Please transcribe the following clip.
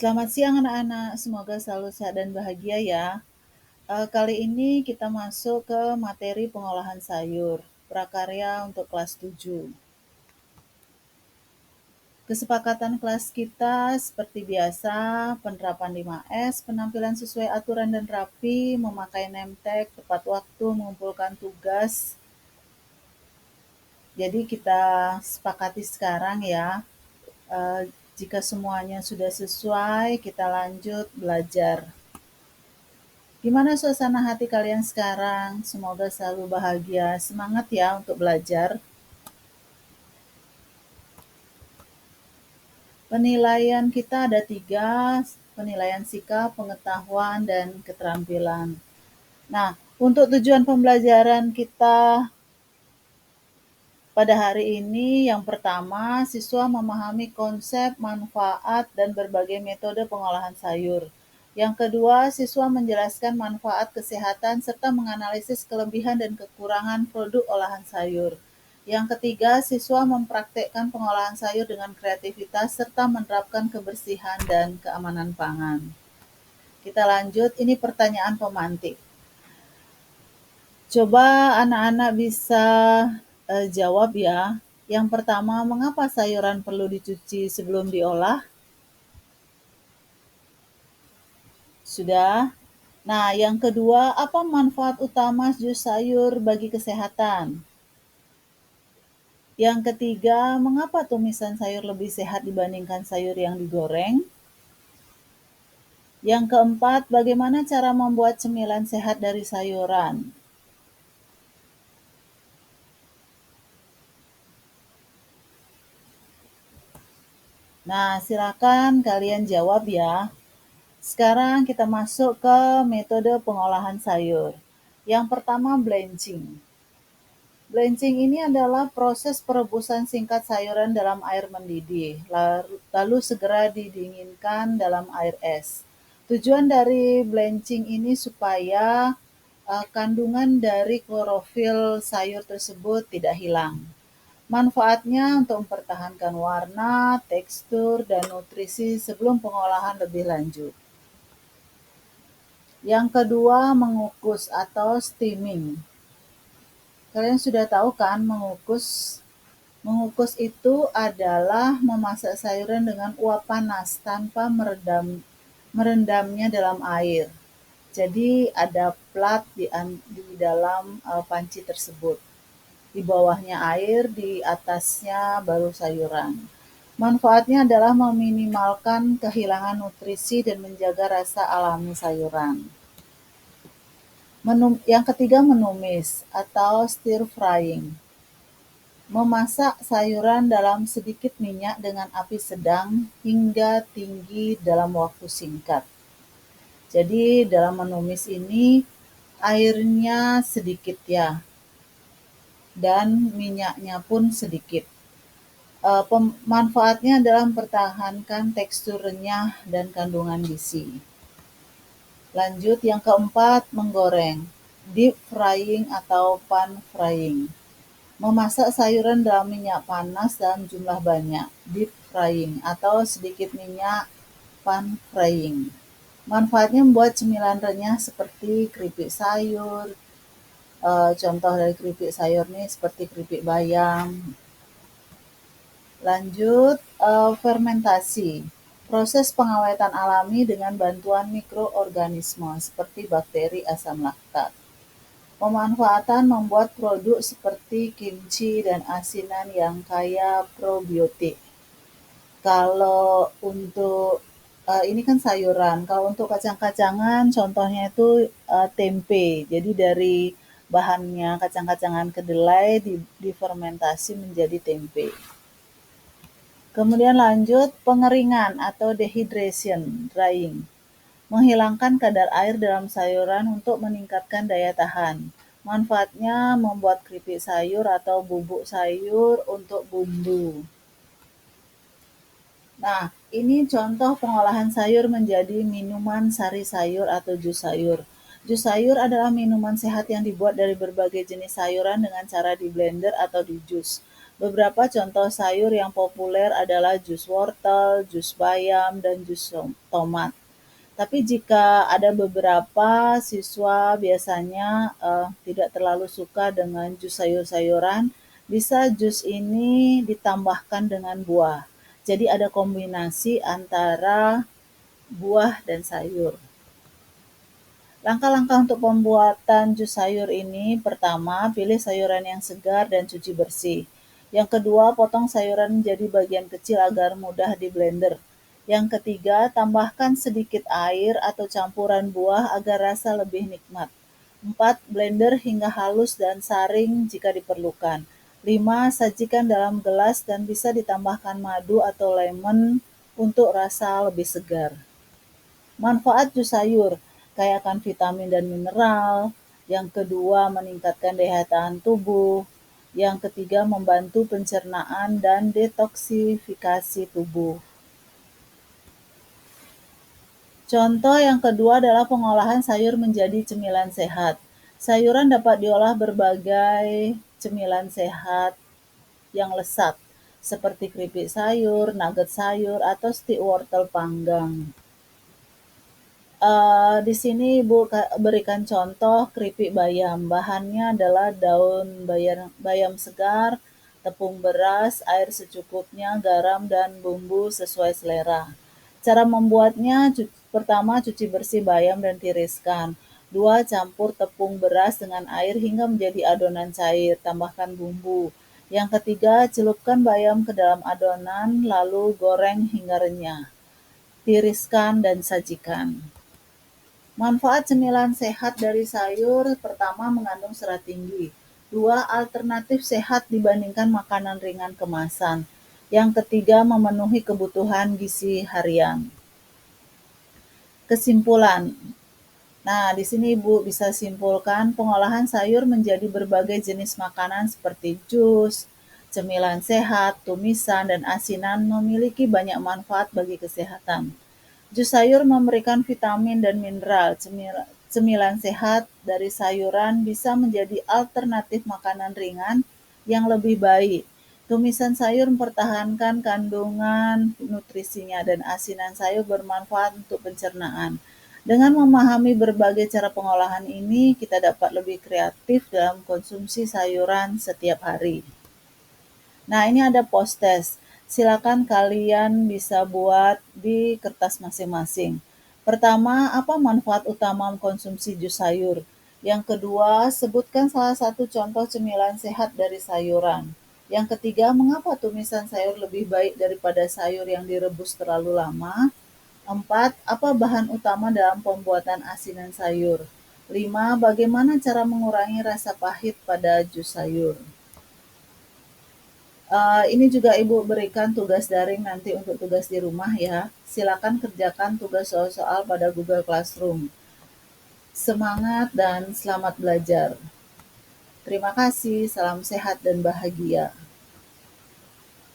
Selamat siang anak-anak, semoga selalu sehat dan bahagia ya. Kali ini kita masuk ke materi pengolahan sayur, prakarya untuk kelas 7. Kesepakatan kelas kita seperti biasa, penerapan 5S, penampilan sesuai aturan dan rapi, memakai name tag, tepat waktu, mengumpulkan tugas. Jadi kita sepakati sekarang ya, jika semuanya sudah sesuai, kita lanjut belajar. Gimana suasana hati kalian sekarang? Semoga selalu bahagia. Semangat ya untuk belajar. Penilaian kita ada 3, penilaian sikap, pengetahuan, dan keterampilan. Nah, untuk tujuan pembelajaran kita pada hari ini, yang pertama, siswa memahami konsep, manfaat, dan berbagai metode pengolahan sayur. Yang kedua, siswa menjelaskan manfaat kesehatan serta menganalisis kelebihan dan kekurangan produk olahan sayur. Yang ketiga, siswa mempraktekkan pengolahan sayur dengan kreativitas serta menerapkan kebersihan dan keamanan pangan. Kita lanjut, ini pertanyaan pemantik. Coba anak-anak bisa jawab ya. Yang pertama, mengapa sayuran perlu dicuci sebelum diolah? Sudah. Nah, yang kedua, apa manfaat utama jus sayur bagi kesehatan? Yang ketiga, mengapa tumisan sayur lebih sehat dibandingkan sayur yang digoreng? Yang keempat, bagaimana cara membuat cemilan sehat dari sayuran? Nah, silakan kalian jawab ya. Sekarang kita masuk ke metode pengolahan sayur. Yang pertama, blanching. Blanching ini adalah proses perebusan singkat sayuran dalam air mendidih, lalu segera didinginkan dalam air es. Tujuan dari blanching ini supaya kandungan dari klorofil sayur tersebut tidak hilang. Manfaatnya untuk mempertahankan warna, tekstur, dan nutrisi sebelum pengolahan lebih lanjut. Yang kedua, mengukus atau steaming. Kalian sudah tahu kan mengukus? Mengukus itu adalah memasak sayuran dengan uap panas tanpa merendamnya dalam air. Jadi ada plat di dalam panci tersebut. Di bawahnya air, di atasnya baru sayuran. Manfaatnya adalah meminimalkan kehilangan nutrisi dan menjaga rasa alami sayuran. Yang ketiga, menumis atau stir frying. Memasak sayuran dalam sedikit minyak dengan api sedang hingga tinggi dalam waktu singkat. Jadi dalam menumis ini airnya sedikit ya, dan minyaknya pun sedikit. Manfaatnya adalah mempertahankan tekstur renyah dan kandungan gizi. Lanjut, yang keempat, menggoreng, deep frying atau pan frying. Memasak sayuran dalam minyak panas dalam jumlah banyak, deep frying, atau sedikit minyak, pan frying. Manfaatnya membuat cemilan renyah seperti keripik sayur. Contoh dari keripik sayur nih seperti keripik bayam. Lanjut, fermentasi. Proses pengawetan alami dengan bantuan mikroorganisme seperti bakteri asam laktat. Pemanfaatan membuat produk seperti kimchi dan asinan yang kaya probiotik. Kalau untuk ini kan sayuran, kalau untuk kacang-kacangan contohnya itu tempe. Jadi dari bahannya kacang-kacangan kedelai difermentasi menjadi tempe. Kemudian lanjut, pengeringan atau dehydration, drying. Menghilangkan kadar air dalam sayuran untuk meningkatkan daya tahan. Manfaatnya membuat keripik sayur atau bubuk sayur untuk bumbu. Nah, ini contoh pengolahan sayur menjadi minuman sari sayur atau jus sayur. Jus sayur adalah minuman sehat yang dibuat dari berbagai jenis sayuran dengan cara di blender atau di jus. Beberapa contoh sayur yang populer adalah jus wortel, jus bayam, dan jus tomat. Tapi jika ada beberapa siswa biasanya tidak terlalu suka dengan jus sayur-sayuran, bisa jus ini ditambahkan dengan buah. Jadi ada kombinasi antara buah dan sayur. Langkah-langkah untuk pembuatan jus sayur ini, pertama, pilih sayuran yang segar dan cuci bersih. Yang kedua, potong sayuran menjadi bagian kecil agar mudah di blender. Yang ketiga, tambahkan sedikit air atau campuran buah agar rasa lebih nikmat. 4. Blender hingga halus dan saring jika diperlukan. 5. Sajikan dalam gelas dan bisa ditambahkan madu atau lemon untuk rasa lebih segar. Manfaat jus sayur, kaya akan vitamin dan mineral. Yang kedua, meningkatkan daya tahan tubuh. Yang ketiga, membantu pencernaan dan detoksifikasi tubuh. Contoh yang kedua adalah pengolahan sayur menjadi cemilan sehat. Sayuran dapat diolah berbagai cemilan sehat yang lesat, seperti keripik sayur, nugget sayur, atau stik wortel panggang. Di sini Ibu berikan contoh keripik bayam. Bahannya adalah daun bayam segar, tepung beras, air secukupnya, garam, dan bumbu sesuai selera. Cara membuatnya, pertama cuci bersih bayam dan tiriskan. 2. Campur tepung beras dengan air hingga menjadi adonan cair, tambahkan bumbu. Yang ketiga, celupkan bayam ke dalam adonan, lalu goreng hingga renyah. Tiriskan dan sajikan. Manfaat cemilan sehat dari sayur, pertama mengandung serat tinggi. 2. Alternatif sehat dibandingkan makanan ringan kemasan. Yang ketiga, memenuhi kebutuhan gizi harian. Kesimpulan. Nah, di sini Ibu bisa simpulkan pengolahan sayur menjadi berbagai jenis makanan seperti jus, cemilan sehat, tumisan, dan asinan memiliki banyak manfaat bagi kesehatan. Jus sayur memberikan vitamin dan mineral. Cemilan sehat dari sayuran bisa menjadi alternatif makanan ringan yang lebih baik. Tumisan sayur mempertahankan kandungan nutrisinya dan asinan sayur bermanfaat untuk pencernaan. Dengan memahami berbagai cara pengolahan ini, kita dapat lebih kreatif dalam konsumsi sayuran setiap hari. Nah, ini ada post test. Silakan kalian bisa buat di kertas masing-masing. Pertama, apa manfaat utama mengkonsumsi jus sayur? Yang kedua, sebutkan salah satu contoh cemilan sehat dari sayuran. Yang ketiga, mengapa tumisan sayur lebih baik daripada sayur yang direbus terlalu lama? 4. Apa bahan utama dalam pembuatan asinan sayur? 5. Bagaimana cara mengurangi rasa pahit pada jus sayur? Ini juga Ibu berikan tugas daring nanti untuk tugas di rumah ya. Silakan kerjakan tugas soal-soal pada Google Classroom. Semangat dan selamat belajar. Terima kasih, salam sehat dan bahagia.